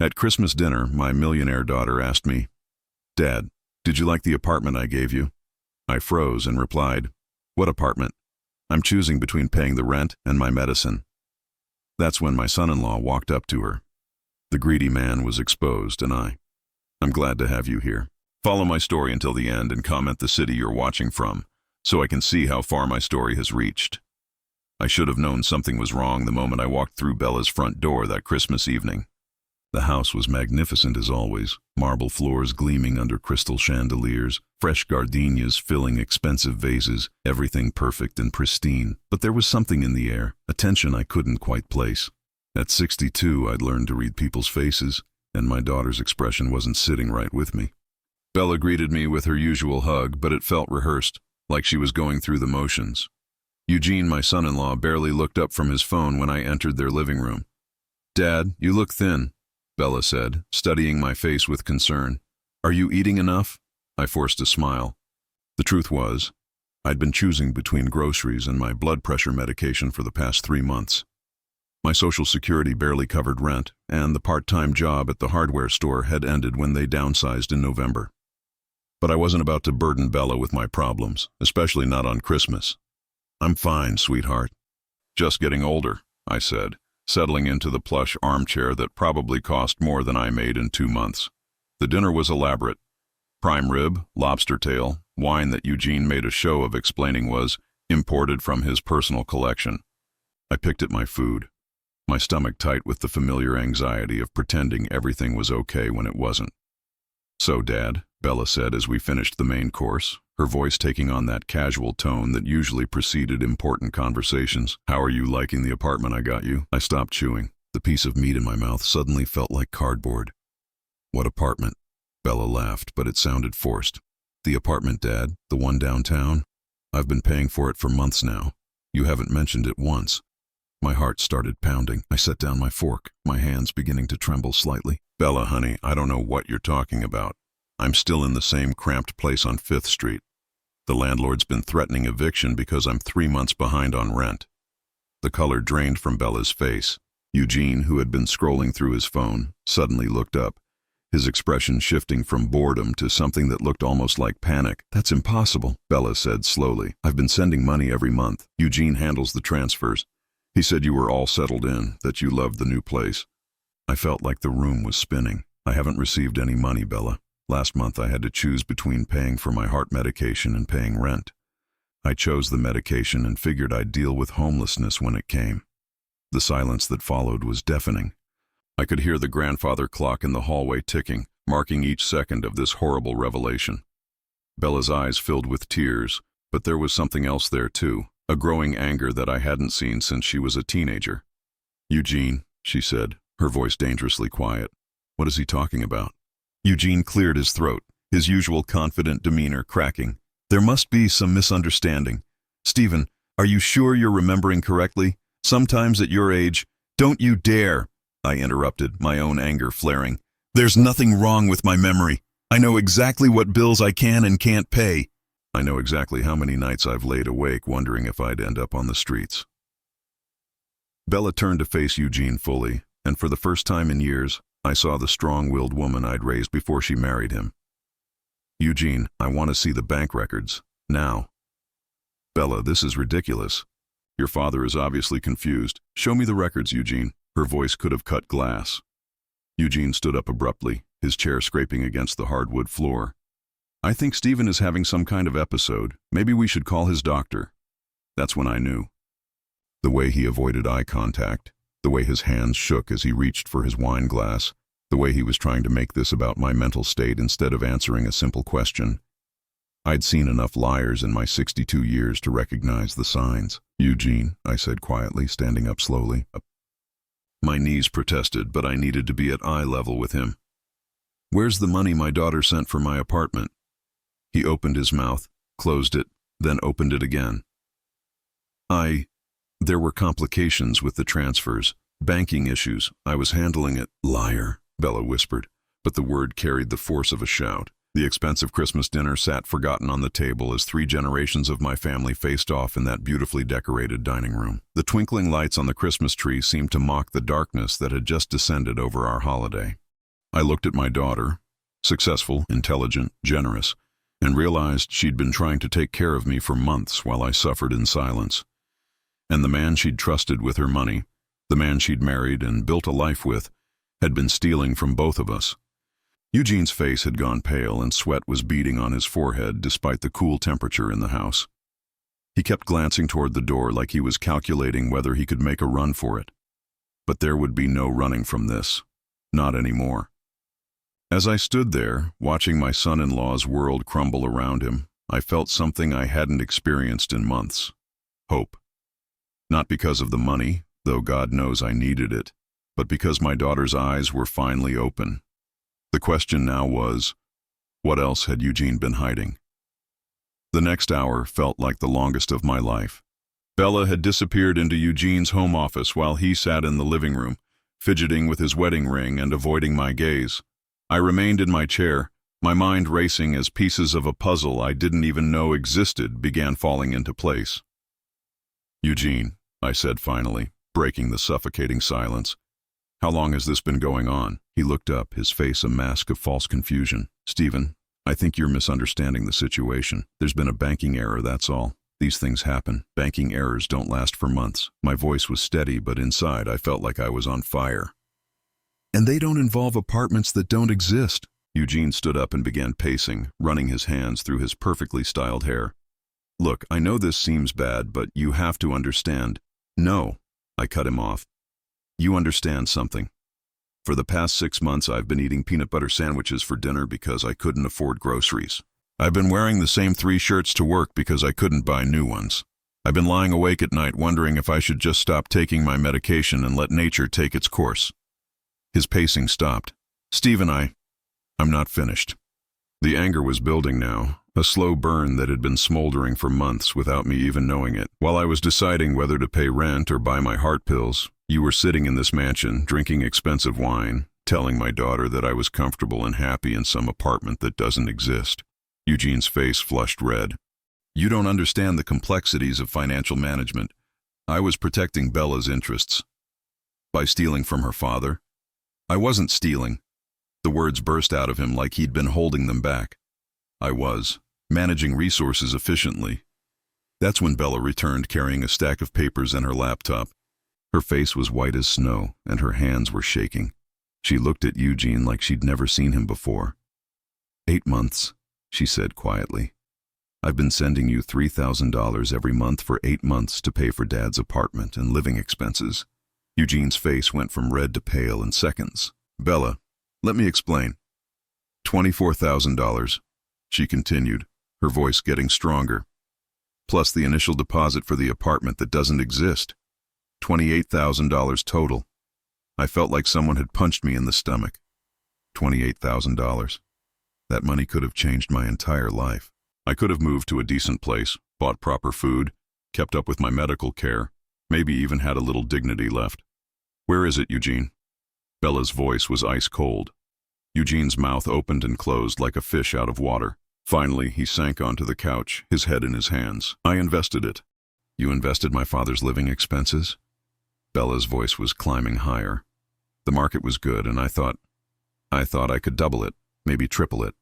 At Christmas dinner, my millionaire daughter asked me, "Dad, did you like the apartment I gave you?" I froze and replied, "What apartment? I'm choosing between paying the rent and my medicine." That's when my son-in-law walked up to her. The greedy man was exposed, and I'm glad to have you here. Follow my story until the end and comment the city you're watching from, so I can see how far my story has reached. I should have known something was wrong the moment I walked through Bella's front door that Christmas evening. The house was magnificent as always, marble floors gleaming under crystal chandeliers, fresh gardenias filling expensive vases, everything perfect and pristine. But there was something in the air, a tension I couldn't quite place. At 62, I'd learned to read people's faces, and my daughter's expression wasn't sitting right with me. Bella greeted me with her usual hug, but it felt rehearsed, like she was going through the motions. Eugene, my son-in-law, barely looked up from his phone when I entered their living room. "Dad, you look thin," Bella said, studying my face with concern. "Are you eating enough?" I forced a smile. The truth was, I'd been choosing between groceries and my blood pressure medication for the past 3 months. My Social Security barely covered rent, and the part-time job at the hardware store had ended when they downsized in November. But I wasn't about to burden Bella with my problems, especially not on Christmas. "I'm fine, sweetheart. Just getting older," I said, settling into the plush armchair that probably cost more than I made in 2 months. The dinner was elaborate. Prime rib, lobster tail, wine that Eugene made a show of explaining was imported from his personal collection. I picked at my food, my stomach tight with the familiar anxiety of pretending everything was okay when it wasn't. "So, Dad," Bella said as we finished the main course, her voice taking on that casual tone that usually preceded important conversations. "How are you liking the apartment I got you?" I stopped chewing. The piece of meat in my mouth suddenly felt like cardboard. "What apartment?" Bella laughed, but it sounded forced. "The apartment, Dad, the one downtown. I've been paying for it for months now. You haven't mentioned it once." My heart started pounding. I set down my fork, my hands beginning to tremble slightly. "Bella, honey, I don't know what you're talking about. I'm still in the same cramped place on 5th Street. The landlord's been threatening eviction because I'm 3 months behind on rent." The color drained from Bella's face. Eugene, who had been scrolling through his phone, suddenly looked up, his expression shifting from boredom to something that looked almost like panic. "That's impossible," Bella said slowly. "I've been sending money every month. Eugene handles the transfers. He said you were all settled in, that you loved the new place." I felt like the room was spinning. "I haven't received any money, Bella. Last month I had to choose between paying for my heart medication and paying rent. I chose the medication and figured I'd deal with homelessness when it came." The silence that followed was deafening. I could hear the grandfather clock in the hallway ticking, marking each second of this horrible revelation. Bella's eyes filled with tears, but there was something else there too, a growing anger that I hadn't seen since she was a teenager. "Eugene," she said, her voice dangerously quiet. "What is he talking about?" Eugene cleared his throat, his usual confident demeanor cracking. "There must be some misunderstanding. Stephen, are you sure you're remembering correctly? Sometimes at your age—" "Don't you dare!" I interrupted, my own anger flaring. "There's nothing wrong with my memory. I know exactly what bills I can and can't pay. I know exactly how many nights I've laid awake wondering if I'd end up on the streets." Bella turned to face Eugene fully, and for the first time in years, I saw the strong-willed woman I'd raised before she married him. "Eugene, I want to see the bank records. Now." "Bella, this is ridiculous. Your father is obviously confused. Show me the records, Eugene." Her voice could have cut glass. Eugene stood up abruptly, his chair scraping against the hardwood floor. "I think Stephen is having some kind of episode. Maybe we should call his doctor." That's when I knew. The way he avoided eye contact, the way his hands shook as he reached for his wine glass, the way he was trying to make this about my mental state instead of answering a simple question. I'd seen enough liars in my 62 years to recognize the signs. "Eugene," I said quietly, standing up slowly. My knees protested, but I needed to be at eye level with him. "Where's the money my daughter sent for my apartment?" He opened his mouth, closed it, then opened it again. There were complications with the transfers, banking issues. I was handling it." "Liar," Bella whispered, but the word carried the force of a shout. The expensive Christmas dinner sat forgotten on the table as 3 generations of my family faced off in that beautifully decorated dining room. The twinkling lights on the Christmas tree seemed to mock the darkness that had just descended over our holiday. I looked at my daughter, successful, intelligent, generous, and realized she'd been trying to take care of me for months while I suffered in silence. And the man she'd trusted with her money, the man she'd married and built a life with, had been stealing from both of us. Eugene's face had gone pale and sweat was beading on his forehead despite the cool temperature in the house. He kept glancing toward the door like he was calculating whether he could make a run for it. But there would be no running from this. Not anymore. As I stood there, watching my son-in-law's world crumble around him, I felt something I hadn't experienced in months. Hope. Not because of the money, though God knows I needed it, but because my daughter's eyes were finally open. The question now was, what else had Eugene been hiding? The next hour felt like the longest of my life. Bella had disappeared into Eugene's home office while he sat in the living room, fidgeting with his wedding ring and avoiding my gaze. I remained in my chair, my mind racing as pieces of a puzzle I didn't even know existed began falling into place. "Eugene," I said finally, breaking the suffocating silence. "How long has this been going on?" He looked up, his face a mask of false confusion. "Stephen, I think you're misunderstanding the situation. There's been a banking error, that's all. These things happen. Banking errors don't last for months." My voice was steady, but inside I felt like I was on fire. "And they don't involve apartments that don't exist." Eugene stood up and began pacing, running his hands through his perfectly styled hair. "Look, I know this seems bad, but you have to understand." "No," I cut him off. "You understand something. For the past 6 months I've been eating peanut butter sandwiches for dinner because I couldn't afford groceries. I've been wearing the same 3 shirts to work because I couldn't buy new ones. I've been lying awake at night wondering if I should just stop taking my medication and let nature take its course." His pacing stopped. "Stephen, I'm not finished." The anger was building now, a slow burn that had been smoldering for months without me even knowing it. While I was deciding whether to pay rent or buy my heart pills, you were sitting in this mansion, drinking expensive wine, telling my daughter that I was comfortable and happy in some apartment that doesn't exist. Eugene's face flushed red. "You don't understand the complexities of financial management. I was protecting Bella's interests. By stealing from her father. I wasn't stealing." The words burst out of him like he'd been holding them back. "I was managing resources efficiently." That's when Bella returned carrying a stack of papers and her laptop. Her face was white as snow, and her hands were shaking. She looked at Eugene like she'd never seen him before. 8 months, she said quietly. "I've been sending you $3,000 every month for 8 months to pay for Dad's apartment and living expenses." Eugene's face went from red to pale in seconds. "Bella, let me explain. $24,000, she continued, her voice getting stronger. "Plus the initial deposit for the apartment that doesn't exist. $28,000 total." I felt like someone had punched me in the stomach. $28,000. That money could have changed my entire life. I could have moved to a decent place, bought proper food, kept up with my medical care, maybe even had a little dignity left. "Where is it, Eugene?" Bella's voice was ice cold. Eugene's mouth opened and closed like a fish out of water. Finally, he sank onto the couch, his head in his hands. "I invested it." "You invested my father's living expenses?" Bella's voice was climbing higher. "The market was good, and I thought I could double it, maybe triple it,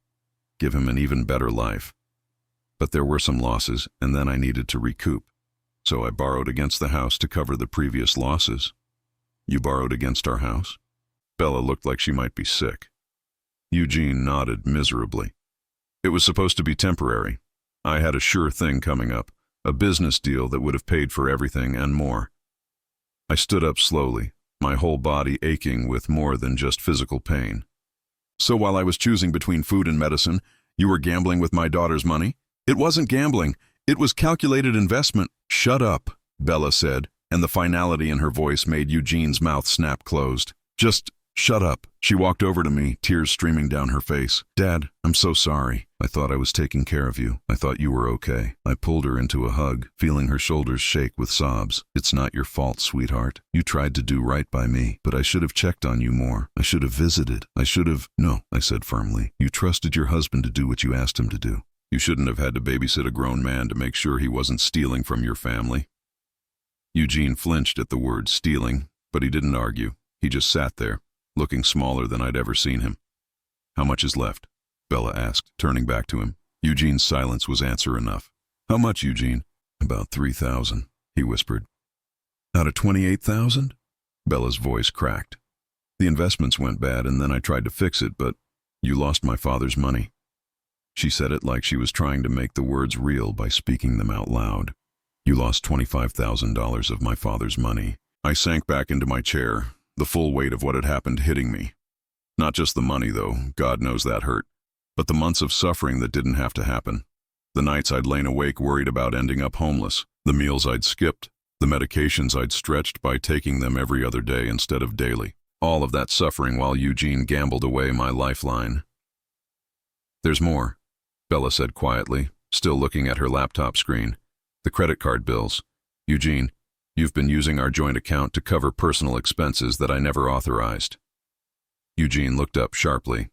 give him an even better life. But there were some losses, and then I needed to recoup. So I borrowed against the house to cover the previous losses." "You borrowed against our house?" Bella looked like she might be sick. Eugene nodded miserably. "It was supposed to be temporary. I had a sure thing coming up, a business deal that would have paid for everything and more." I stood up slowly, my whole body aching with more than just physical pain. "So while I was choosing between food and medicine, you were gambling with my daughter's money?" "It wasn't gambling. It was calculated investment." "Shut up," Bella said, and the finality in her voice made Eugene's mouth snap closed. "Just shut up." She walked over to me, tears streaming down her face. "Dad, I'm so sorry. I thought I was taking care of you. I thought you were okay." I pulled her into a hug, feeling her shoulders shake with sobs. "It's not your fault, sweetheart. You tried to do right by me, but I should have checked on you more. I should have visited. I should have—" "No," I said firmly. "You trusted your husband to do what you asked him to do. You shouldn't have had to babysit a grown man to make sure he wasn't stealing from your family." Eugene flinched at the word stealing, but he didn't argue. He just sat there, looking smaller than I'd ever seen him. How much is left? Bella asked, turning back to him. Eugene's silence was answer enough. How much, Eugene? About 3,000, he whispered. Out of 28,000? Bella's voice cracked. The investments went bad and then I tried to fix it, but you lost my father's money. She said it like she was trying to make the words real by speaking them out loud. You lost $25,000 of my father's money. I sank back into my chair, the full weight of what had happened hitting me. Not just the money, though, God knows that hurt, but the months of suffering that didn't have to happen. The nights I'd lain awake worried about ending up homeless, the meals I'd skipped, the medications I'd stretched by taking them every other day instead of daily. All of that suffering while Eugene gambled away my lifeline. There's more, Bella said quietly, still looking at her laptop screen. The credit card bills. Eugene, you've been using our joint account to cover personal expenses that I never authorized. Eugene looked up sharply.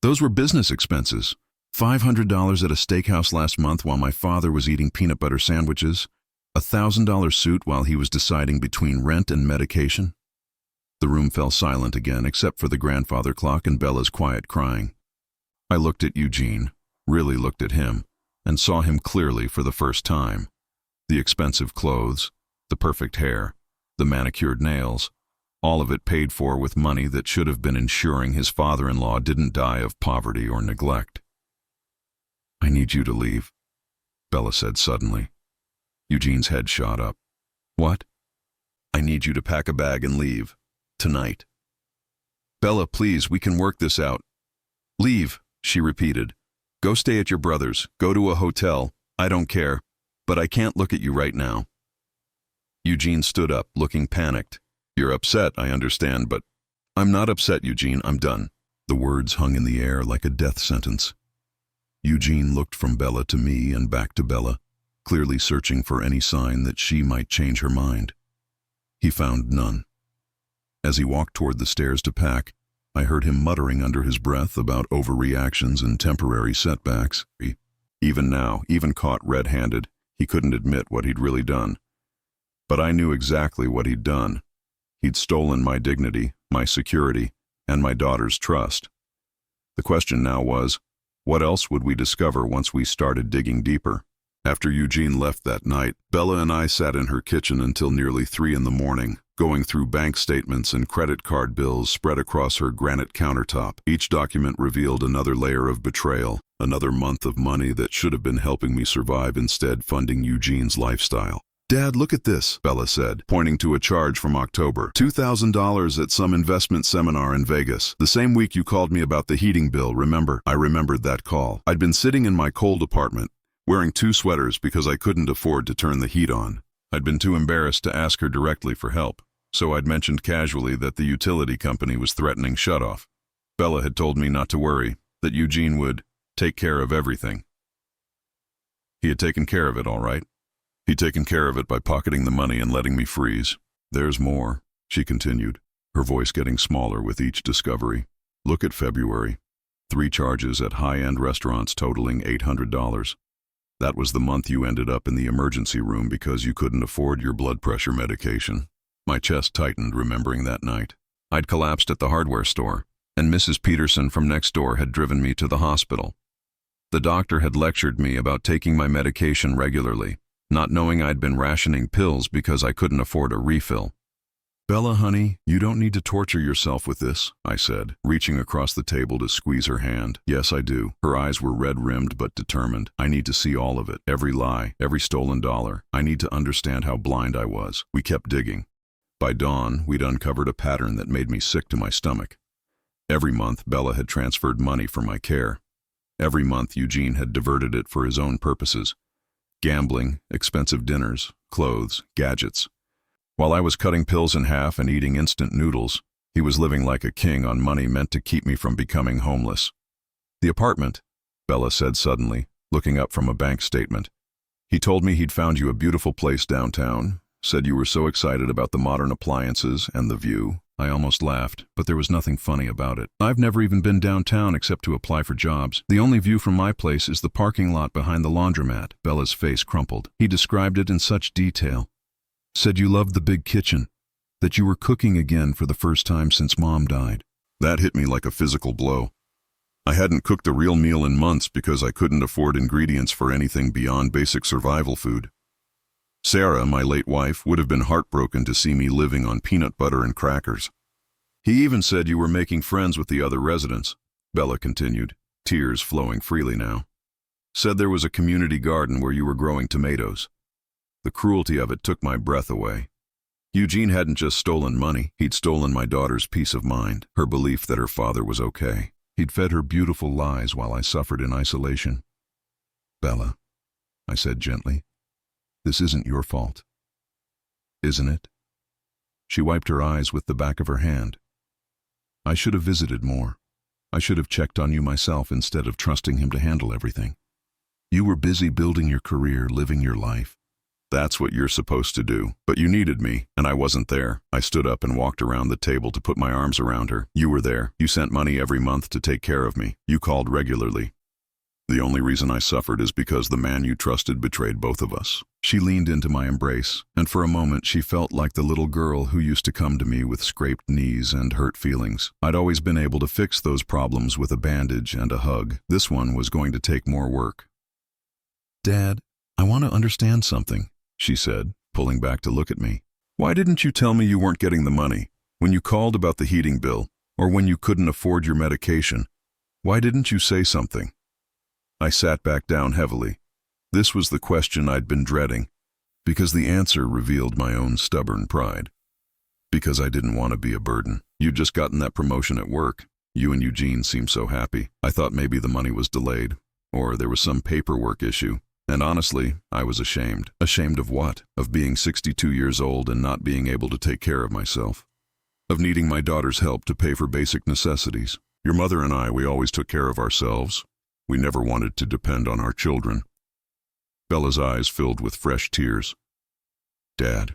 Those were business expenses. $500 at a steakhouse last month while my father was eating peanut butter sandwiches. A $1,000 suit while he was deciding between rent and medication. The room fell silent again except for the grandfather clock and Bella's quiet crying. I looked at Eugene, really looked at him, and saw him clearly for the first time. The expensive clothes, the perfect hair, the manicured nails, all of it paid for with money that should have been ensuring his father-in-law didn't die of poverty or neglect. I need you to leave, Bella said suddenly. Eugene's head shot up. What? I need you to pack a bag and leave. Tonight. Bella, please, we can work this out. Leave, she repeated. Go stay at your brother's, go to a hotel, I don't care, but I can't look at you right now. Eugene stood up, looking panicked. You're upset, I understand, but I'm not upset, Eugene, I'm done. The words hung in the air like a death sentence. Eugene looked from Bella to me and back to Bella, clearly searching for any sign that she might change her mind. He found none. As he walked toward the stairs to pack, I heard him muttering under his breath about overreactions and temporary setbacks. Even now, even caught red-handed, he couldn't admit what he'd really done. But I knew exactly what he'd done. He'd stolen my dignity, my security, and my daughter's trust. The question now was, what else would we discover once we started digging deeper? After Eugene left that night, Bella and I sat in her kitchen until nearly 3 a.m, going through bank statements and credit card bills spread across her granite countertop. Each document revealed another layer of betrayal, another month of money that should have been helping me survive instead funding Eugene's lifestyle. Dad, look at this, Bella said, pointing to a charge from October. $2,000 at some investment seminar in Vegas. The same week you called me about the heating bill, remember? I remembered that call. I'd been sitting in my cold apartment, wearing 2 sweaters because I couldn't afford to turn the heat on. I'd been too embarrassed to ask her directly for help, so I'd mentioned casually that the utility company was threatening shutoff. Bella had told me not to worry, that Eugene would take care of everything. He had taken care of it, all right. He'd taken care of it by pocketing the money and letting me freeze. There's more, she continued, her voice getting smaller with each discovery. Look at February. 3 charges at high-end restaurants totaling $800. That was the month you ended up in the emergency room because you couldn't afford your blood pressure medication. My chest tightened remembering that night. I'd collapsed at the hardware store, and Mrs. Peterson from next door had driven me to the hospital. The doctor had lectured me about taking my medication regularly, not knowing I'd been rationing pills because I couldn't afford a refill. Bella, honey, you don't need to torture yourself with this, I said, reaching across the table to squeeze her hand. Yes, I do. Her eyes were red-rimmed but determined. I need to see all of it, every lie, every stolen dollar. I need to understand how blind I was. We kept digging. By dawn, we'd uncovered a pattern that made me sick to my stomach. Every month, Bella had transferred money for my care. Every month, Eugene had diverted it for his own purposes. Gambling, expensive dinners, clothes, gadgets. While I was cutting pills in half and eating instant noodles, he was living like a king on money meant to keep me from becoming homeless. The apartment, Bella said suddenly, looking up from a bank statement. He told me he'd found you a beautiful place downtown, said you were so excited about the modern appliances and the view. I almost laughed, but there was nothing funny about it. I've never even been downtown except to apply for jobs. The only view from my place is the parking lot behind the laundromat. Bella's face crumpled. He described it in such detail. Said you loved the big kitchen, that you were cooking again for the first time since Mom died. That hit me like a physical blow. I hadn't cooked a real meal in months because I couldn't afford ingredients for anything beyond basic survival food. Sarah, my late wife, would have been heartbroken to see me living on peanut butter and crackers. He even said you were making friends with the other residents, Bella continued, tears flowing freely now. Said there was a community garden where you were growing tomatoes. The cruelty of it took my breath away. Eugene hadn't just stolen money, he'd stolen my daughter's peace of mind, her belief that her father was okay. He'd fed her beautiful lies while I suffered in isolation. Bella, I said gently, this isn't your fault. Isn't it? She wiped her eyes with the back of her hand. I should have visited more. I should have checked on you myself instead of trusting him to handle everything. You were busy building your career, living your life. That's what you're supposed to do. But you needed me, and I wasn't there. I stood up and walked around the table to put my arms around her. You were there. You sent money every month to take care of me. You called regularly. The only reason I suffered is because the man you trusted betrayed both of us. She leaned into my embrace, and for a moment she felt like the little girl who used to come to me with scraped knees and hurt feelings. I'd always been able to fix those problems with a bandage and a hug. This one was going to take more work. Dad, I want to understand something, she said, pulling back to look at me. Why didn't you tell me you weren't getting the money? When you called about the heating bill, or when you couldn't afford your medication, why didn't you say something? I sat back down heavily. This was the question I'd been dreading, because the answer revealed my own stubborn pride. Because I didn't want to be a burden. You'd just gotten that promotion at work. You and Eugene seemed so happy. I thought maybe the money was delayed, or there was some paperwork issue. And honestly, I was ashamed. Ashamed of what? Of being 62 years old and not being able to take care of myself. Of needing my daughter's help to pay for basic necessities. Your mother and I, we always took care of ourselves. We never wanted to depend on our children. Bella's eyes filled with fresh tears. Dad,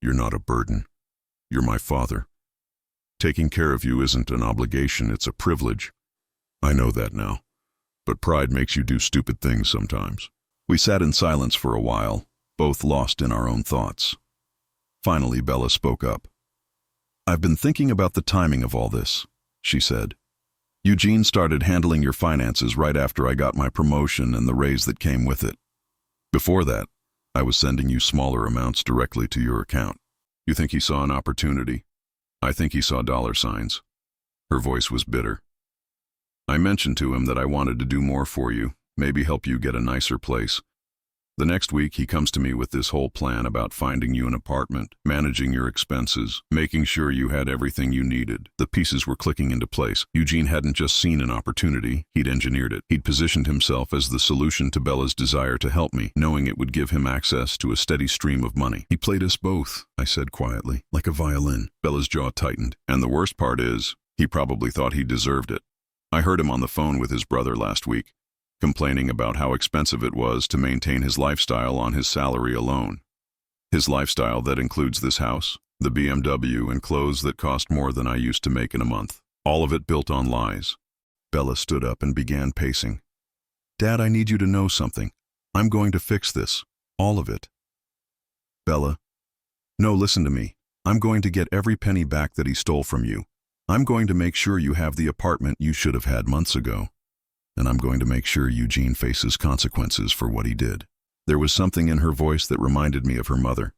you're not a burden. You're my father. Taking care of you isn't an obligation, it's a privilege. I know that now. But pride makes you do stupid things sometimes. We sat in silence for a while, both lost in our own thoughts. Finally, Bella spoke up. I've been thinking about the timing of all this, she said. Eugene started handling your finances right after I got my promotion and the raise that came with it. Before that, I was sending you smaller amounts directly to your account. You think he saw an opportunity? I think he saw dollar signs. Her voice was bitter. I mentioned to him that I wanted to do more for you, maybe help you get a nicer place. The next week, he comes to me with this whole plan about finding you an apartment, managing your expenses, making sure you had everything you needed. The pieces were clicking into place. Eugene hadn't just seen an opportunity, he'd engineered it. He'd positioned himself as the solution to Bella's desire to help me, knowing it would give him access to a steady stream of money. He played us both, I said quietly, like a violin. Bella's jaw tightened. And the worst part is, he probably thought he deserved it. I heard him on the phone with his brother last week, complaining about how expensive it was to maintain his lifestyle on his salary alone. His lifestyle that includes this house, the BMW, and clothes that cost more than I used to make in a month. All of it built on lies. Bella stood up and began pacing. Dad, I need you to know something. I'm going to fix this. All of it. Bella. No, listen to me. I'm going to get every penny back that he stole from you. I'm going to make sure you have the apartment you should have had months ago. And I'm going to make sure Eugene faces consequences for what he did. There was something in her voice that reminded me of her mother.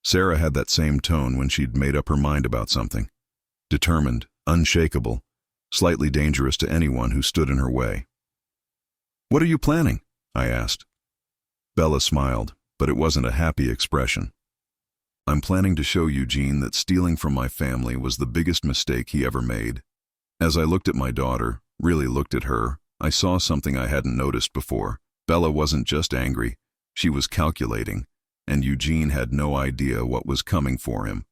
Sarah had that same tone when she'd made up her mind about something. Determined, unshakable, slightly dangerous to anyone who stood in her way. What are you planning? I asked. Bella smiled, but it wasn't a happy expression. I'm planning to show Eugene that stealing from my family was the biggest mistake he ever made. As I looked at my daughter, really looked at her, I saw something I hadn't noticed before. Bella wasn't just angry, she was calculating, and Eugene had no idea what was coming for him.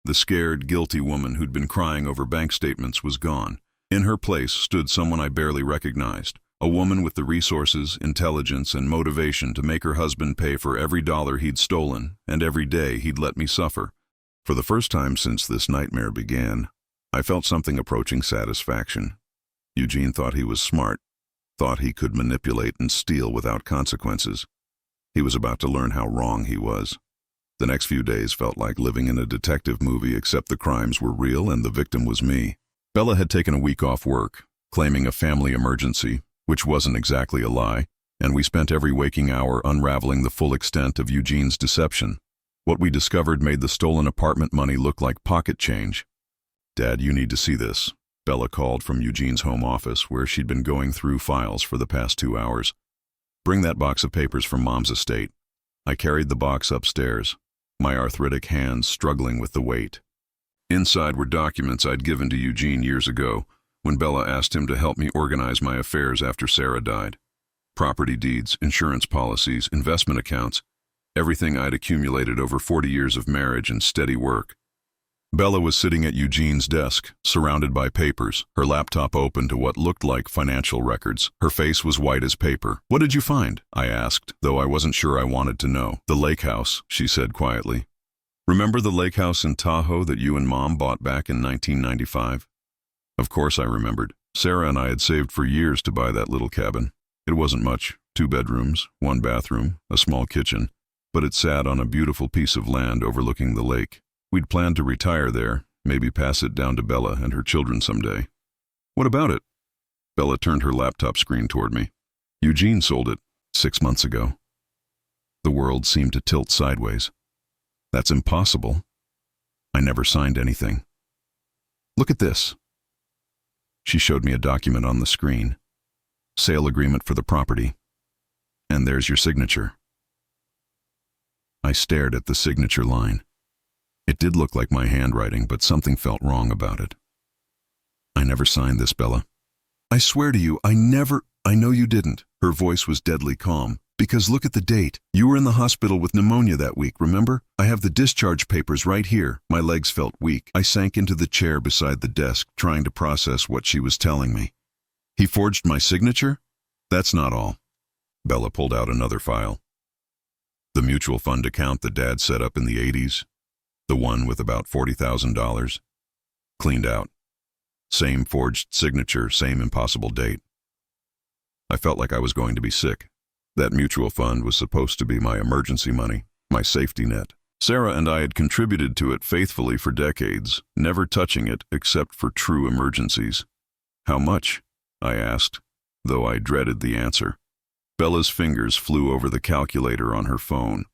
The scared, guilty woman who'd been crying over bank statements was gone. In her place stood someone I barely recognized, a woman with the resources, intelligence, and motivation to make her husband pay for every dollar he'd stolen and every day he'd let me suffer. For the first time since this nightmare began, I felt something approaching satisfaction. Eugene thought he was smart, thought he could manipulate and steal without consequences. He was about to learn how wrong he was. The next few days felt like living in a detective movie, except the crimes were real and the victim was me. Bella had taken a week off work. claiming a family emergency, which wasn't exactly a lie, and we spent every waking hour unraveling the full extent of Eugene's deception. What we discovered made the stolen apartment money look like pocket change. "Dad, you need to see this," Bella called from Eugene's home office, where she'd been going through files for the past 2 hours. "Bring that box of papers from Mom's estate." I carried the box upstairs, my arthritic hands struggling with the weight. Inside were documents I'd given to Eugene years ago, when Bella asked him to help me organize my affairs after Sarah died. Property deeds, insurance policies, investment accounts, everything I'd accumulated over 40 years of marriage and steady work. Bella was sitting at Eugene's desk, surrounded by papers, her laptop open to what looked like financial records. Her face was white as paper. "What did you find?" I asked, though I wasn't sure I wanted to know. "The lake house," she said quietly. "Remember the lake house in Tahoe that you and Mom bought back in 1995? Of course I remembered. Sarah and I had saved for years to buy that little cabin. It wasn't much, 2 bedrooms, 1 bathroom, a small kitchen, but it sat on a beautiful piece of land overlooking the lake. We'd planned to retire there, maybe pass it down to Bella and her children someday." "What about it?" Bella turned her laptop screen toward me. "Eugene sold it 6 months ago." The world seemed to tilt sideways. "That's impossible. I never signed anything." "Look at this." She showed me a document on the screen. "Sale agreement for the property. And there's your signature." I stared at the signature line. It did look like my handwriting, but something felt wrong about it. "I never signed this, Bella." "I swear to you, I know you didn't." Her voice was deadly calm. "Because look at the date. You were in the hospital with pneumonia that week, remember? I have the discharge papers right here." My legs felt weak. I sank into the chair beside the desk, trying to process what she was telling me. "He forged my signature?" "That's not all." Bella pulled out another file. "The mutual fund account that Dad set up in the 80s. The one with about $40,000. Cleaned out. Same forged signature, same impossible date." I felt like I was going to be sick. That mutual fund was supposed to be my emergency money, my safety net. Sarah and I had contributed to it faithfully for decades, never touching it except for true emergencies. "How much?" I asked, though I dreaded the answer. Bella's fingers flew over the calculator on her phone.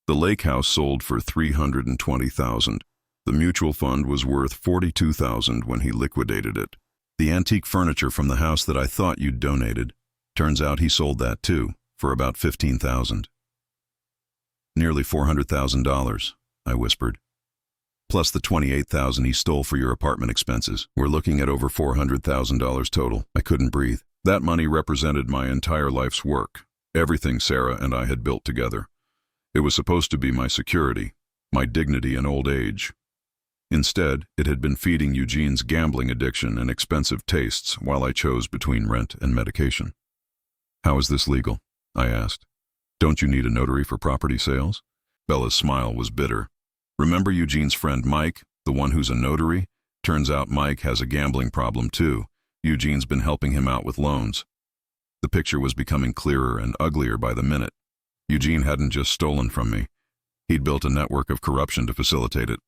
The lake house sold for $320,000. The mutual fund was worth $42,000 when he liquidated it. The antique furniture from the house that I thought you'd donated, turns out he sold that too, for about $15,000. "Nearly $400,000, I whispered. "Plus the $28,000 he stole for your apartment expenses. We're looking at over $400,000 total." I couldn't breathe. That money represented my entire life's work, everything Sarah and I had built together. It was supposed to be my security, my dignity in old age. Instead, it had been feeding Eugene's gambling addiction and expensive tastes while I chose between rent and medication. "How is this legal?" I asked. "Don't you need a notary for property sales?" Bella's smile was bitter. "Remember Eugene's friend Mike, the one who's a notary? Turns out Mike has a gambling problem too. Eugene's been helping him out with loans." The picture was becoming clearer and uglier by the minute. Eugene hadn't just stolen from me. He'd built a network of corruption to facilitate it.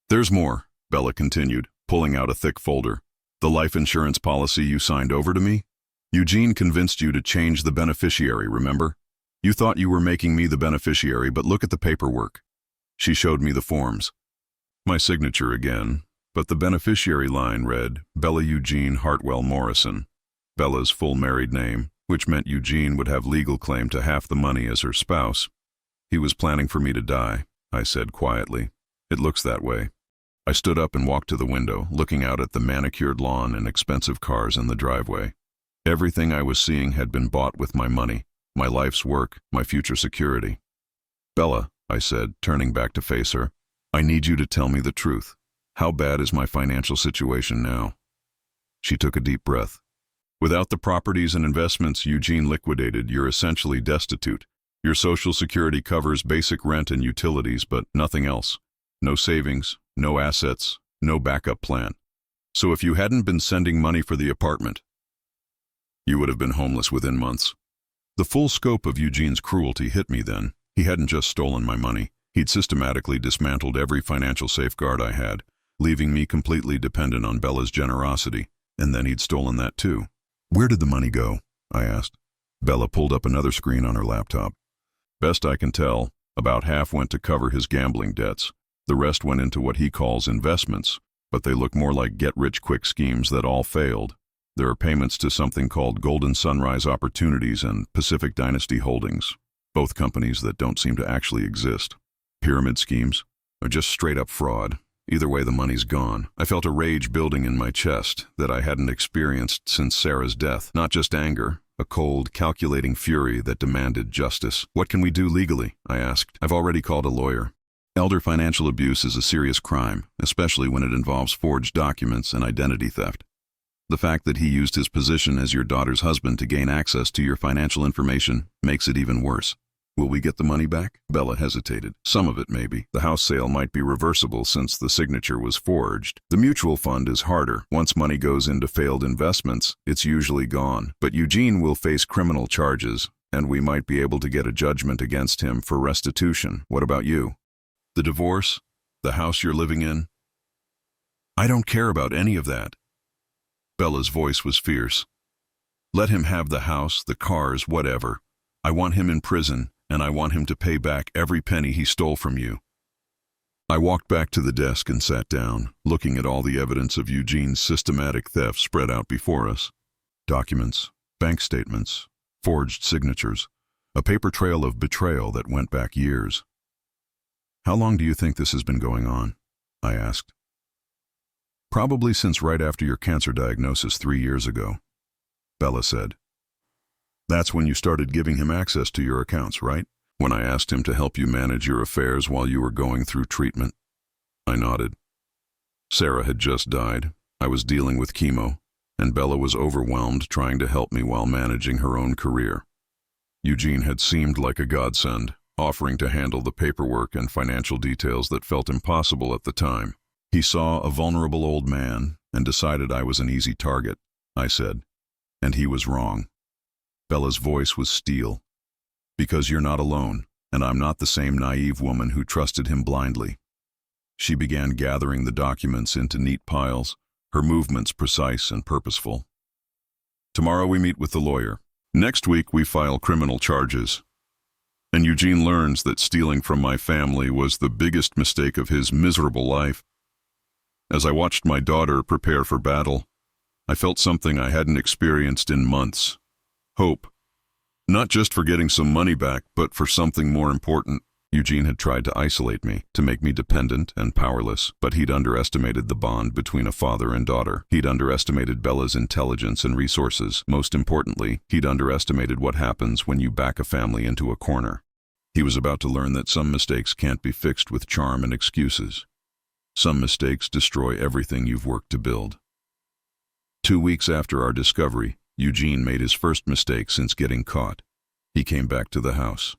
"There's more," Bella continued, pulling out a thick folder. "The life insurance policy you signed over to me? Eugene convinced you to change the beneficiary, remember? You thought you were making me the beneficiary, but look at the paperwork." She showed me the forms. My signature again, but the beneficiary line read, Bella Eugene Hartwell Morrison, Bella's full married name, which meant Eugene would have legal claim to half the money as her spouse. "He was planning for me to die," I said quietly. "It looks that way." I stood up and walked to the window, looking out at the manicured lawn and expensive cars in the driveway. Everything I was seeing had been bought with my money, my life's work, my future security. "Bella," I said, turning back to face her, "I need you to tell me the truth. How bad is my financial situation now?" She took a deep breath. "Without the properties and investments Eugene liquidated, you're essentially destitute. Your Social Security covers basic rent and utilities, but nothing else. No savings, no assets, no backup plan. So if you hadn't been sending money for the apartment, you would have been homeless within months." The full scope of Eugene's cruelty hit me then. He hadn't just stolen my money. He'd systematically dismantled every financial safeguard I had, leaving me completely dependent on Bella's generosity. And then he'd stolen that too. Where did the money go? I asked. Bella pulled up another screen on her laptop. Best I can tell, about half went to cover his gambling debts. The rest went into what he calls investments, but they look more like get-rich-quick schemes that all failed. There are payments to something called Golden Sunrise Opportunities and Pacific Dynasty Holdings, both companies that don't seem to actually exist. Pyramid schemes, or just straight-up fraud. Either way, the money's gone. I felt a rage building in my chest that I hadn't experienced since Sarah's death. Not just anger, a cold, calculating fury that demanded justice. What can we do legally? I asked. I've already called a lawyer. Elder financial abuse is a serious crime, especially when it involves forged documents and identity theft. The fact that he used his position as your daughter's husband to gain access to your financial information makes it even worse. Will we get the money back? Bella hesitated. Some of it, maybe. The house sale might be reversible since the signature was forged. The mutual fund is harder. Once money goes into failed investments, it's usually gone. But Eugene will face criminal charges, and we might be able to get a judgment against him for restitution. What about you? The divorce? The house you're living in? I don't care about any of that. Bella's voice was fierce. Let him have the house, the cars, whatever. I want him in prison, and I want him to pay back every penny he stole from you. I walked back to the desk and sat down, looking at all the evidence of Eugene's systematic theft spread out before us. Documents, bank statements, forged signatures, a paper trail of betrayal that went back years. How long do you think this has been going on? I asked. Probably since right after your cancer diagnosis 3 years ago, Bella said. That's when you started giving him access to your accounts, right? When I asked him to help you manage your affairs while you were going through treatment? I nodded. Sarah had just died. I was dealing with chemo, and Bella was overwhelmed trying to help me while managing her own career. Eugene had seemed like a godsend, offering to handle the paperwork and financial details that felt impossible at the time. He saw a vulnerable old man and decided I was an easy target, I said, and he was wrong. Bella's voice was steel. Because you're not alone, and I'm not the same naive woman who trusted him blindly. She began gathering the documents into neat piles, her movements precise and purposeful. Tomorrow we meet with the lawyer. Next week we file criminal charges. And Eugene learns that stealing from my family was the biggest mistake of his miserable life. As I watched my daughter prepare for battle, I felt something I hadn't experienced in months. Hope. Not just for getting some money back, but for something more important. Eugene had tried to isolate me, to make me dependent and powerless, but he'd underestimated the bond between a father and daughter. He'd underestimated Bella's intelligence and resources. Most importantly, he'd underestimated what happens when you back a family into a corner. He was about to learn that some mistakes can't be fixed with charm and excuses. Some mistakes destroy everything you've worked to build. 2 weeks after our discovery, Eugene made his first mistake since getting caught. He came back to the house.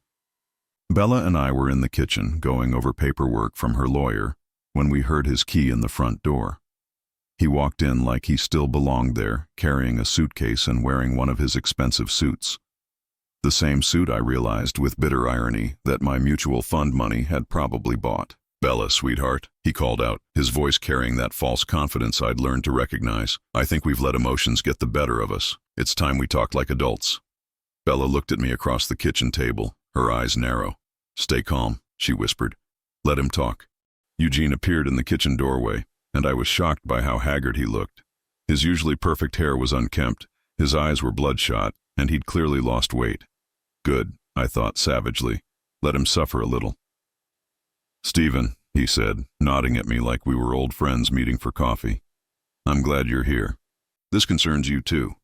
Bella and I were in the kitchen going over paperwork from her lawyer when we heard his key in the front door. He walked in like he still belonged there, carrying a suitcase and wearing one of his expensive suits. The same suit, I realized with bitter irony, that my mutual fund money had probably bought. Bella, sweetheart, he called out, his voice carrying that false confidence I'd learned to recognize. I think we've let emotions get the better of us. It's time we talk like adults. Bella looked at me across the kitchen table, her eyes narrow. Stay calm, she whispered. Let him talk. Eugene appeared in the kitchen doorway, and I was shocked by how haggard he looked. His usually perfect hair was unkempt, his eyes were bloodshot, and he'd clearly lost weight. Good, I thought savagely. Let him suffer a little. Stephen, he said, nodding at me like we were old friends meeting for coffee. I'm glad you're here. This concerns you too.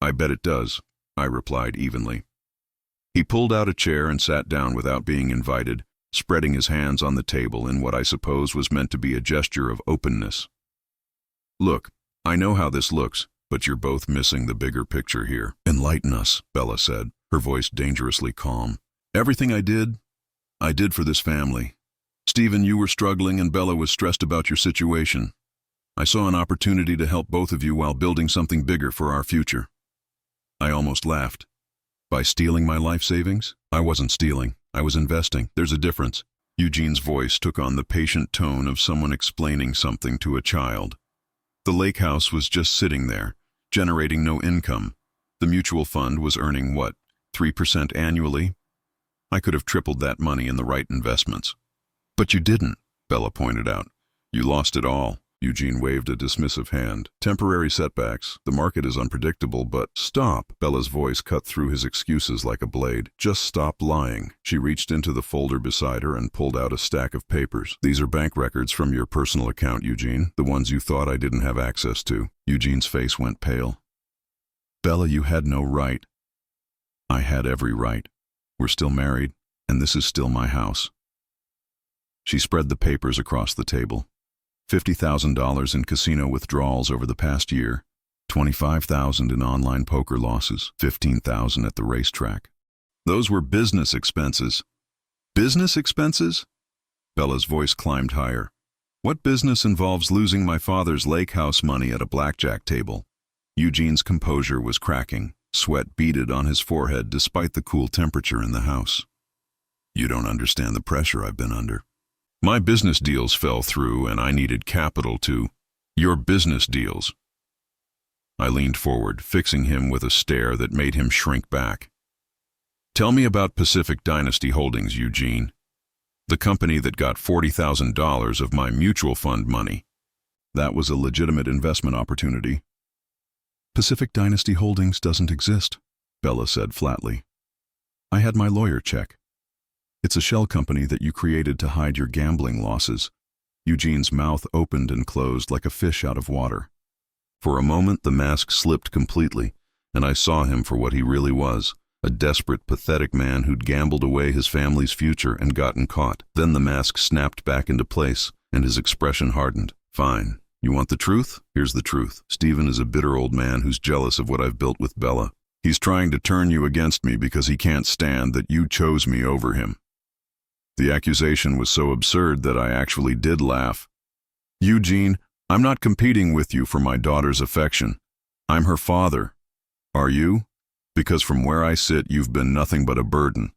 I bet it does, I replied evenly. He pulled out a chair and sat down without being invited, spreading his hands on the table in what I suppose was meant to be a gesture of openness. Look, I know how this looks, but you're both missing the bigger picture here. Enlighten us, Bella said, her voice dangerously calm. Everything I did for this family. Stephen, you were struggling and Bella was stressed about your situation. I saw an opportunity to help both of you while building something bigger for our future. I almost laughed. By stealing my life savings? I wasn't stealing. I was investing. There's a difference. Eugene's voice took on the patient tone of someone explaining something to a child. The lake house was just sitting there, generating no income. The mutual fund was earning, what, 3% annually? I could have tripled that money in the right investments. But you didn't, Bella pointed out. You lost it all. Eugene waved a dismissive hand. Temporary setbacks. The market is unpredictable, but stop. Bella's voice cut through his excuses like a blade. Just stop lying. She reached into the folder beside her and pulled out a stack of papers. These are bank records from your personal account, Eugene. The ones you thought I didn't have access to. Eugene's face went pale. Bella, you had no right. I had every right. We're still married, and this is still my house. She spread the papers across the table. $50,000 in casino withdrawals over the past year, $25,000 in online poker losses, $15,000 at the racetrack. Those were business expenses. Business expenses? Bella's voice climbed higher. What business involves losing my father's lake house money at a blackjack table? Eugene's composure was cracking. Sweat beaded on his forehead despite the cool temperature in the house. You don't understand the pressure I've been under. My business deals fell through and I needed capital to... Your business deals. I leaned forward, fixing him with a stare that made him shrink back. Tell me about Pacific Dynasty Holdings, Eugene. The company that got $40,000 of my mutual fund money. That was a legitimate investment opportunity. Pacific Dynasty Holdings doesn't exist, Bella said flatly. I had my lawyer check. It's a shell company that you created to hide your gambling losses. Eugene's mouth opened and closed like a fish out of water. For a moment, the mask slipped completely, and I saw him for what he really was, a desperate, pathetic man who'd gambled away his family's future and gotten caught. Then the mask snapped back into place, and his expression hardened. Fine. You want the truth? Here's the truth. Stephen is a bitter old man who's jealous of what I've built with Bella. He's trying to turn you against me because he can't stand that you chose me over him. The accusation was so absurd that I actually did laugh. Eugene, I'm not competing with you for my daughter's affection. I'm her father. Are you? Because from where I sit, you've been nothing but a burden.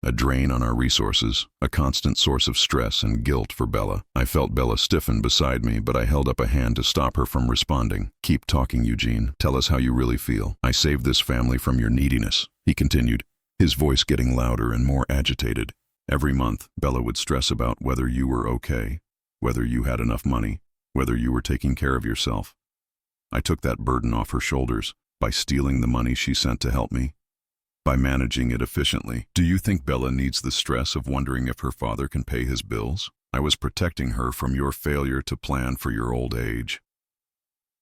A drain on our resources, a constant source of stress and guilt for Bella. I felt Bella stiffen beside me, but I held up a hand to stop her from responding. Keep talking, Eugene. Tell us how you really feel. I saved this family from your neediness, he continued, his voice getting louder and more agitated. Every month, Bella would stress about whether you were okay, whether you had enough money, whether you were taking care of yourself. I took that burden off her shoulders by stealing the money she sent to help me, by managing it efficiently. Do you think Bella needs the stress of wondering if her father can pay his bills? I was protecting her from your failure to plan for your old age.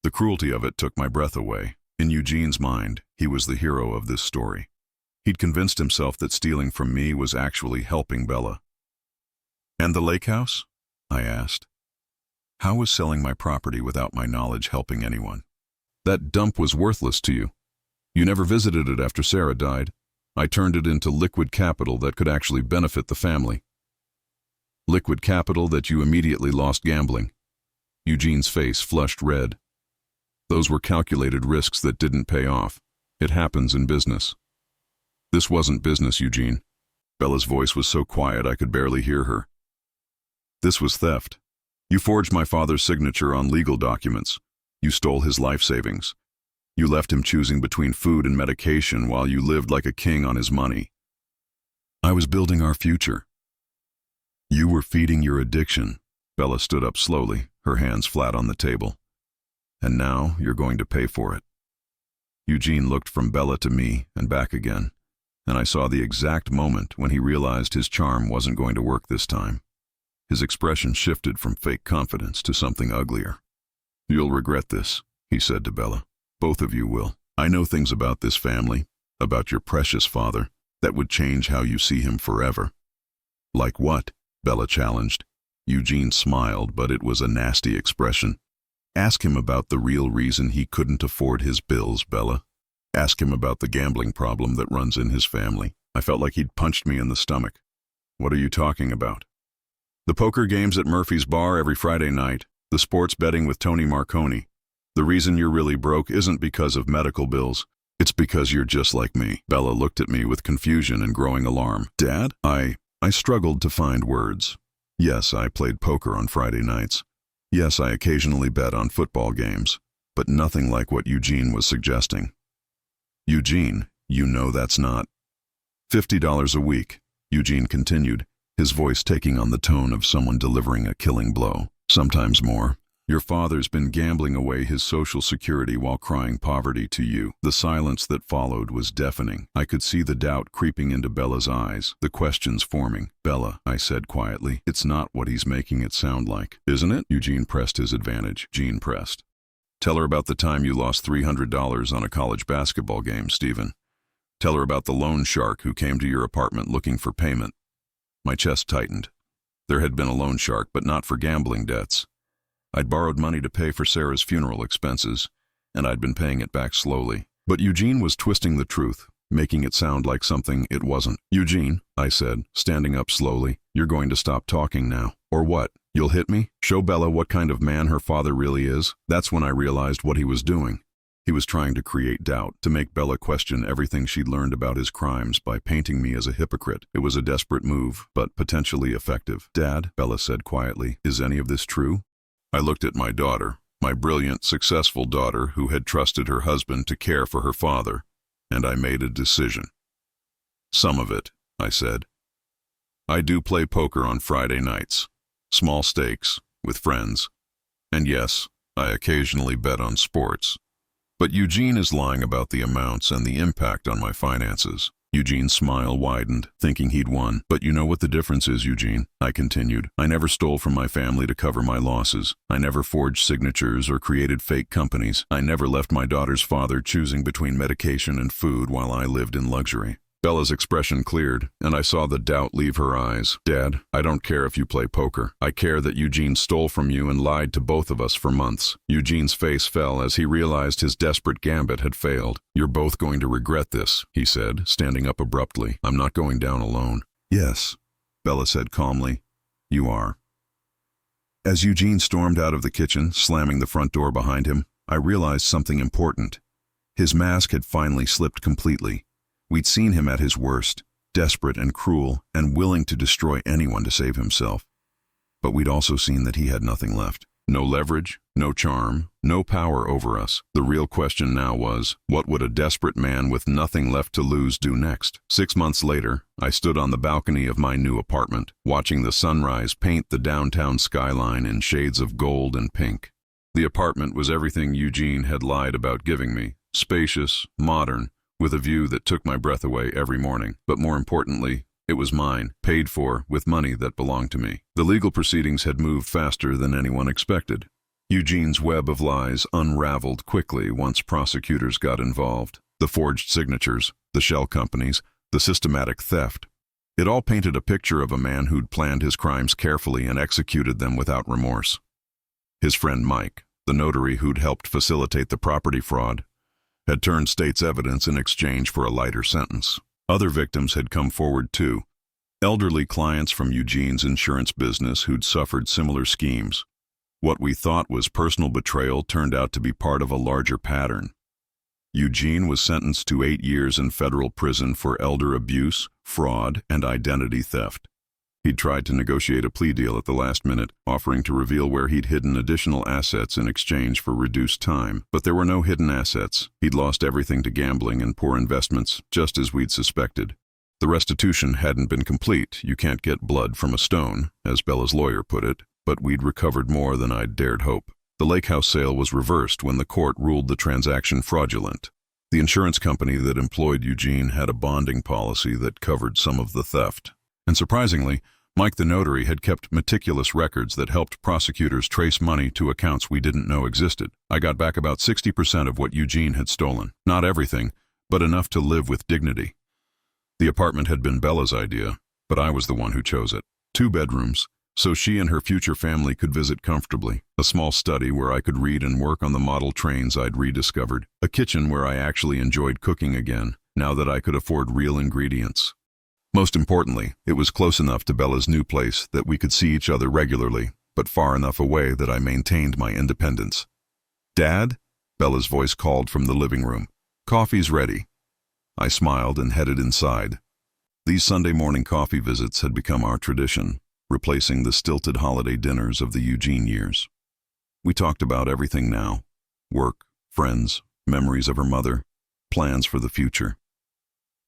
The cruelty of it took my breath away. In Eugene's mind, he was the hero of this story. He'd convinced himself that stealing from me was actually helping Bella. And the lake house? I asked. How was selling my property without my knowledge helping anyone? That dump was worthless to you. You never visited it after Sarah died. I turned it into liquid capital that could actually benefit the family. Liquid capital that you immediately lost gambling. Eugene's face flushed red. Those were calculated risks that didn't pay off. It happens in business. This wasn't business, Eugene. Bella's voice was so quiet I could barely hear her. This was theft. You forged my father's signature on legal documents. You stole his life savings. You left him choosing between food and medication while you lived like a king on his money. I was building our future. You were feeding your addiction. Bella stood up slowly, her hands flat on the table. And now you're going to pay for it. Eugene looked from Bella to me and back again, and I saw the exact moment when he realized his charm wasn't going to work this time. His expression shifted from fake confidence to something uglier. You'll regret this, he said to Bella. Both of you will. I know things about this family, about your precious father, that would change how you see him forever. Like what? Bella challenged. Eugene smiled, but it was a nasty expression. Ask him about the real reason he couldn't afford his bills, Bella. Ask him about the gambling problem that runs in his family. I felt like he'd punched me in the stomach. What are you talking about? The poker games at Murphy's Bar every Friday night, the sports betting with Tony Marconi. The reason you're really broke isn't because of medical bills. It's because you're just like me. Bella looked at me with confusion and growing alarm. Dad? I struggled to find words. Yes, I played poker on Friday nights. Yes, I occasionally bet on football games, but nothing like what Eugene was suggesting. Eugene, you know that's not. $50 a week, Eugene continued, his voice taking on the tone of someone delivering a killing blow. Sometimes more. Your father's been gambling away his social security while crying poverty to you. The silence that followed was deafening. I could see the doubt creeping into Bella's eyes, the questions forming. Bella, I said quietly, it's not what he's making it sound like. Isn't it? Eugene pressed his advantage. Gene pressed. Tell her about the time you lost $300 on a college basketball game, Stephen. Tell her about the loan shark who came to your apartment looking for payment. My chest tightened. There had been a loan shark, but not for gambling debts. I'd borrowed money to pay for Sarah's funeral expenses, and I'd been paying it back slowly. But Eugene was twisting the truth, making it sound like something it wasn't. Eugene, I said, standing up slowly, you're going to stop talking now. Or what? You'll hit me? Show Bella what kind of man her father really is? That's when I realized what he was doing. He was trying to create doubt, to make Bella question everything she'd learned about his crimes by painting me as a hypocrite. It was a desperate move, but potentially effective. Dad, Bella said quietly, is any of this true? I looked at my daughter, my brilliant, successful daughter who had trusted her husband to care for her father, and I made a decision. Some of it, I said. I do play poker on Friday nights, small stakes, with friends. And yes, I occasionally bet on sports. But Eugene is lying about the amounts and the impact on my finances. Eugene's smile widened, thinking he'd won. But you know what the difference is, Eugene, I continued. I never stole from my family to cover my losses. I never forged signatures or created fake companies. I never left my daughter's father choosing between medication and food while I lived in luxury. Bella's expression cleared, and I saw the doubt leave her eyes. Dad, I don't care if you play poker. I care that Eugene stole from you and lied to both of us for months. Eugene's face fell as he realized his desperate gambit had failed. You're both going to regret this, he said, standing up abruptly. I'm not going down alone. Yes, Bella said calmly. You are. As Eugene stormed out of the kitchen, slamming the front door behind him, I realized something important. His mask had finally slipped completely. We'd seen him at his worst, desperate and cruel, and willing to destroy anyone to save himself. But we'd also seen that he had nothing left. No leverage, no charm, no power over us. The real question now was, what would a desperate man with nothing left to lose do next? 6 months later, I stood on the balcony of my new apartment, watching the sunrise paint the downtown skyline in shades of gold and pink. The apartment was everything Eugene had lied about giving me, spacious, modern, with a view that took my breath away every morning. But more importantly, it was mine, paid for with money that belonged to me. The legal proceedings had moved faster than anyone expected. Eugene's web of lies unraveled quickly once prosecutors got involved. The forged signatures, the shell companies, the systematic theft. It all painted a picture of a man who'd planned his crimes carefully and executed them without remorse. His friend Mike, the notary who'd helped facilitate the property fraud, had turned state's evidence in exchange for a lighter sentence. Other victims had come forward too, elderly clients from Eugene's insurance business who'd suffered similar schemes. What we thought was personal betrayal turned out to be part of a larger pattern. Eugene was sentenced to 8 years in federal prison for elder abuse, fraud, and identity theft. He'd tried to negotiate a plea deal at the last minute, offering to reveal where he'd hidden additional assets in exchange for reduced time. But there were no hidden assets. He'd lost everything to gambling and poor investments, just as we'd suspected. The restitution hadn't been complete. You can't get blood from a stone, as Bella's lawyer put it, but we'd recovered more than I'd dared hope. The lake house sale was reversed when the court ruled the transaction fraudulent. The insurance company that employed Eugene had a bonding policy that covered some of the theft. And surprisingly, Mike the notary had kept meticulous records that helped prosecutors trace money to accounts we didn't know existed. I got back about 60% of what Eugene had stolen. Not everything, but enough to live with dignity. The apartment had been Bella's idea, but I was the one who chose it. 2 bedrooms, so she and her future family could visit comfortably. A small study where I could read and work on the model trains I'd rediscovered. A kitchen where I actually enjoyed cooking again, now that I could afford real ingredients. Most importantly, it was close enough to Bella's new place that we could see each other regularly, but far enough away that I maintained my independence. Dad? Bella's voice called from the living room. Coffee's ready. I smiled and headed inside. These Sunday morning coffee visits had become our tradition, replacing the stilted holiday dinners of the Eugene years. We talked about everything now. Work, friends, memories of her mother, plans for the future.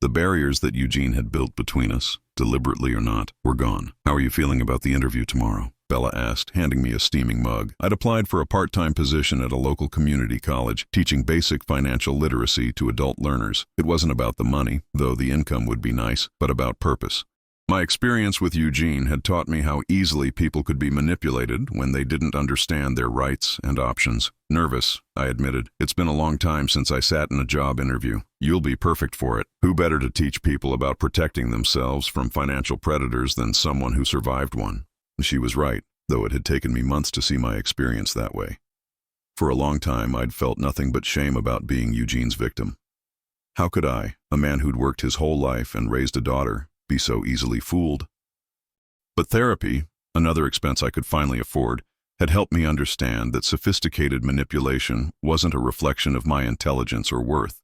The barriers that Eugene had built between us, deliberately or not, were gone. "How are you feeling about the interview tomorrow?" Bella asked, handing me a steaming mug. I'd applied for a part-time position at a local community college, teaching basic financial literacy to adult learners. It wasn't about the money, though the income would be nice, but about purpose. My experience with Eugene had taught me how easily people could be manipulated when they didn't understand their rights and options. "Nervous," I admitted. "It's been a long time since I sat in a job interview." "You'll be perfect for it. Who better to teach people about protecting themselves from financial predators than someone who survived one?" She was right, though it had taken me months to see my experience that way. For a long time, I'd felt nothing but shame about being Eugene's victim. How could I, a man who'd worked his whole life and raised a daughter, be so easily fooled? But therapy, another expense I could finally afford, had helped me understand that sophisticated manipulation wasn't a reflection of my intelligence or worth.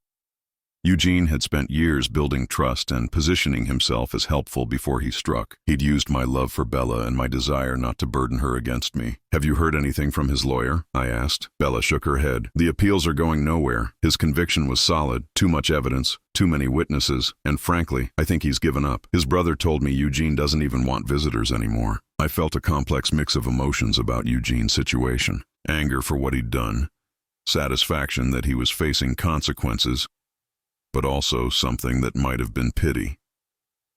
Eugene had spent years building trust and positioning himself as helpful before he struck. He'd used my love for Bella and my desire not to burden her against me. "Have you heard anything from his lawyer?" I asked. Bella shook her head. "The appeals are going nowhere. His conviction was solid, too much evidence, too many witnesses, and frankly, I think he's given up. His brother told me Eugene doesn't even want visitors anymore." I felt a complex mix of emotions about Eugene's situation. Anger for what he'd done, satisfaction that he was facing consequences, but also something that might have been pity.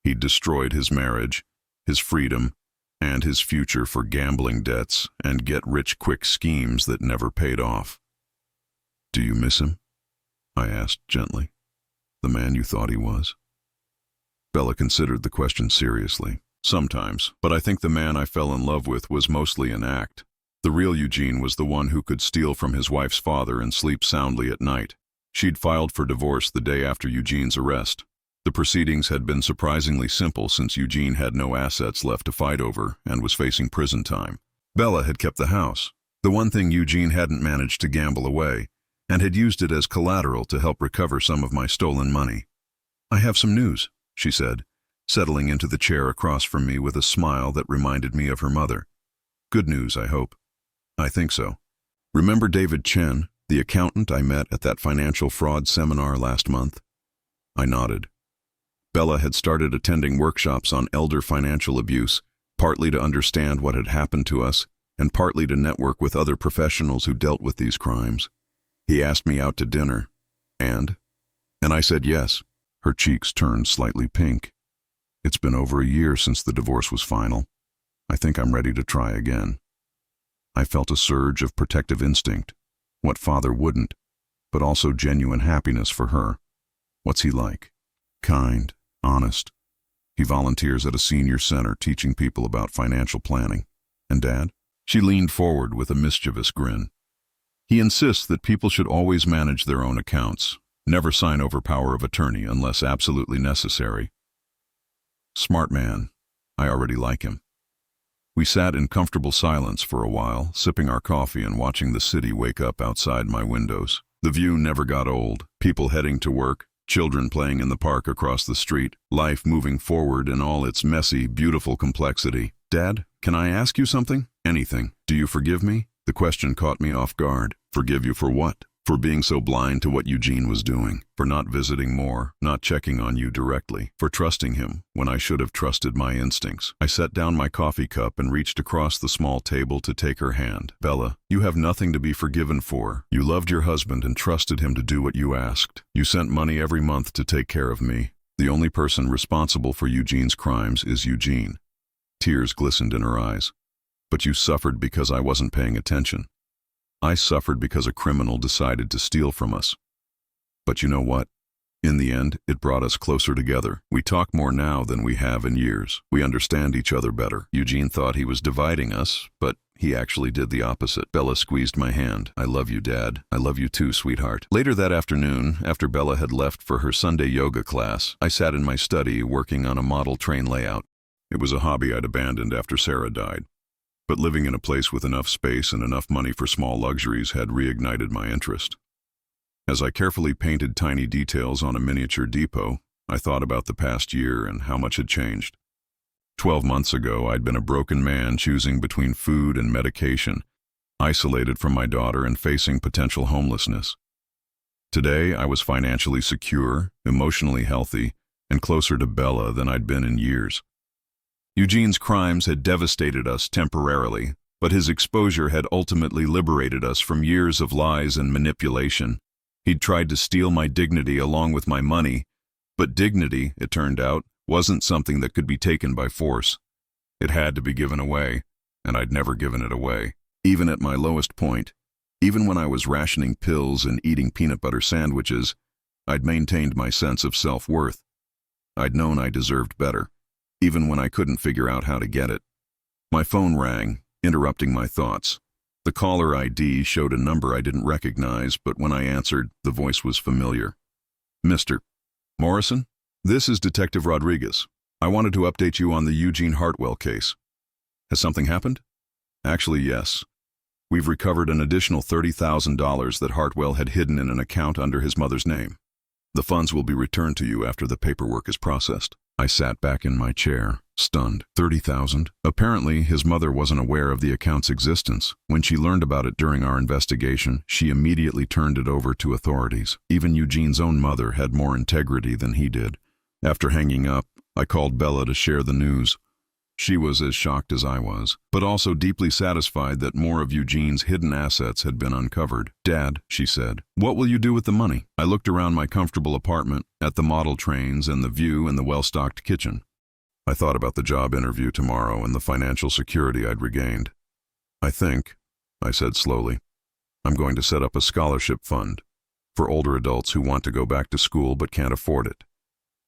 He'd destroyed his marriage, his freedom, and his future for gambling debts and get-rich-quick schemes that never paid off. "Do you miss him?" I asked gently. "The man you thought he was?" Bella considered the question seriously. "Sometimes, but I think the man I fell in love with was mostly an act. The real Eugene was the one who could steal from his wife's father and sleep soundly at night. She'd filed for divorce the day after Eugene's arrest. The proceedings had been surprisingly simple since Eugene had no assets left to fight over and was facing prison time. Bella had kept the house, the one thing Eugene hadn't managed to gamble away, and had used it as collateral to help recover some of my stolen money. "I have some news," she said, settling into the chair across from me with a smile that reminded me of her mother. "Good news, I hope." "I think so. Remember David Chen, the accountant I met at that financial fraud seminar last month?" I nodded. Bella had started attending workshops on elder financial abuse, partly to understand what had happened to us, and partly to network with other professionals who dealt with these crimes. He asked me out to dinner, and I said yes. Her cheeks turned slightly pink. "It's been over a year since the divorce was final. I think I'm ready to try again." I felt a surge of protective instinct. What father wouldn't? But also genuine happiness for her. "What's he like?" "Kind, honest. He volunteers at a senior center teaching people about financial planning." "And Dad?" She leaned forward with a mischievous grin. "He insists that people should always manage their own accounts, never sign over power of attorney unless absolutely necessary." "Smart man. I already like him." We sat in comfortable silence for a while, sipping our coffee and watching the city wake up outside my windows. The view never got old, people heading to work, children playing in the park across the street, life moving forward in all its messy, beautiful complexity. "Dad, can I ask you something?" "Anything. Do you forgive me?" The question caught me off guard. Forgive you for what? For being so blind to what Eugene was doing, for not visiting more, not checking on you directly, for trusting him when I should have trusted my instincts. I set down my coffee cup and reached across the small table to take her hand. "Bella, you have nothing to be forgiven for. You loved your husband and trusted him to do what you asked. You sent money every month to take care of me. The only person responsible for Eugene's crimes is Eugene." Tears glistened in her eyes. "But you suffered because I wasn't paying attention. I suffered because a criminal decided to steal from us. But you know what? In the end, it brought us closer together. We talk more now than we have in years. We understand each other better. Eugene thought he was dividing us, but he actually did the opposite." Bella squeezed my hand. "I love you, Dad. I love you too, sweetheart." Later that afternoon, after Bella had left for her Sunday yoga class, I sat in my study working on a model train layout. It was a hobby I'd abandoned after Sarah died. But living in a place with enough space and enough money for small luxuries had reignited my interest. As I carefully painted tiny details on a miniature depot, I thought about the past year and how much had changed. 12 months ago, I'd been a broken man choosing between food and medication, isolated from my daughter and facing potential homelessness. Today, I was financially secure, emotionally healthy, and closer to Bella than I'd been in years. Eugene's crimes had devastated us temporarily, but his exposure had ultimately liberated us from years of lies and manipulation. He'd tried to steal my dignity along with my money, but dignity, it turned out, wasn't something that could be taken by force. It had to be given away, and I'd never given it away. Even at my lowest point, even when I was rationing pills and eating peanut butter sandwiches, I'd maintained my sense of self-worth. I'd known I deserved better, even when I couldn't figure out how to get it. My phone rang, interrupting my thoughts. The caller ID showed a number I didn't recognize, but when I answered, the voice was familiar. Mr. Morrison? This is Detective Rodriguez. I wanted to update you on the Eugene Hartwell case. Has something happened? Actually, yes. We've recovered an additional $30,000 that Hartwell had hidden in an account under his mother's name. The funds will be returned to you after the paperwork is processed. I sat back in my chair, stunned. $30,000? Apparently, his mother wasn't aware of the account's existence. When she learned about it during our investigation, she immediately turned it over to authorities. Even Eugene's own mother had more integrity than he did. After hanging up, I called Bella to share the news. She was as shocked as I was, but also deeply satisfied that more of Eugene's hidden assets had been uncovered. Dad, she said, what will you do with the money? I looked around my comfortable apartment, at the model trains and the view and the well-stocked kitchen. I thought about the job interview tomorrow and the financial security I'd regained. I said slowly, I'm going to set up a scholarship fund for older adults who want to go back to school but can't afford it.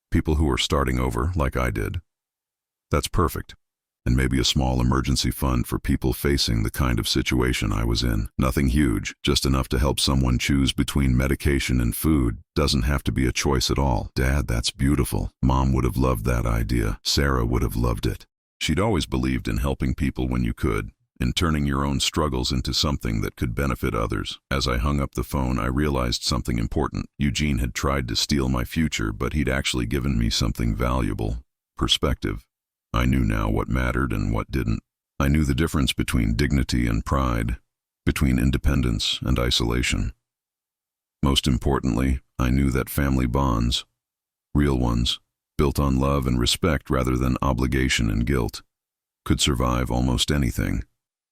People who are starting over, like I did. That's perfect. And maybe a small emergency fund for people facing the kind of situation I was in. Nothing huge, just enough to help someone choose between medication and food. Doesn't have to be a choice at all. Dad, that's beautiful. Mom would have loved that idea. Sarah would have loved it. She'd always believed in helping people when you could, in turning your own struggles into something that could benefit others. As I hung up the phone, I realized something important. Eugene had tried to steal my future, but he'd actually given me something valuable. Perspective. I knew now what mattered and what didn't. I knew the difference between dignity and pride, between independence and isolation. Most importantly, I knew that family bonds, real ones, built on love and respect rather than obligation and guilt, could survive almost anything.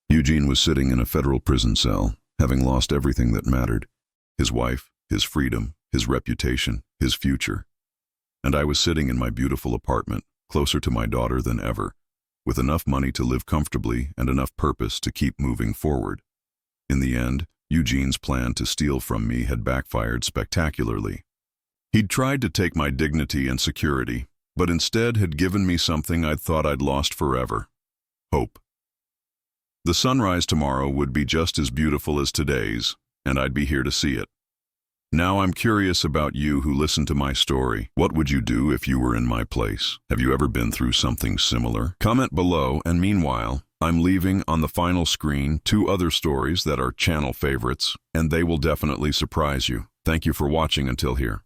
Eugene was sitting in a federal prison cell, having lost everything that mattered. His wife, his freedom, his reputation, his future. And I was sitting in my beautiful apartment, closer to my daughter than ever, with enough money to live comfortably and enough purpose to keep moving forward. In the end, Eugene's plan to steal from me had backfired spectacularly. He'd tried to take my dignity and security, but instead had given me something I'd thought I'd lost forever. Hope. The sunrise tomorrow would be just as beautiful as today's, and I'd be here to see it. Now I'm curious about you who listen to my story. What would you do if you were in my place? Have you ever been through something similar? Comment below, and meanwhile, I'm leaving on the final screen 2 other stories that are channel favorites, and they will definitely surprise you. Thank you for watching until here.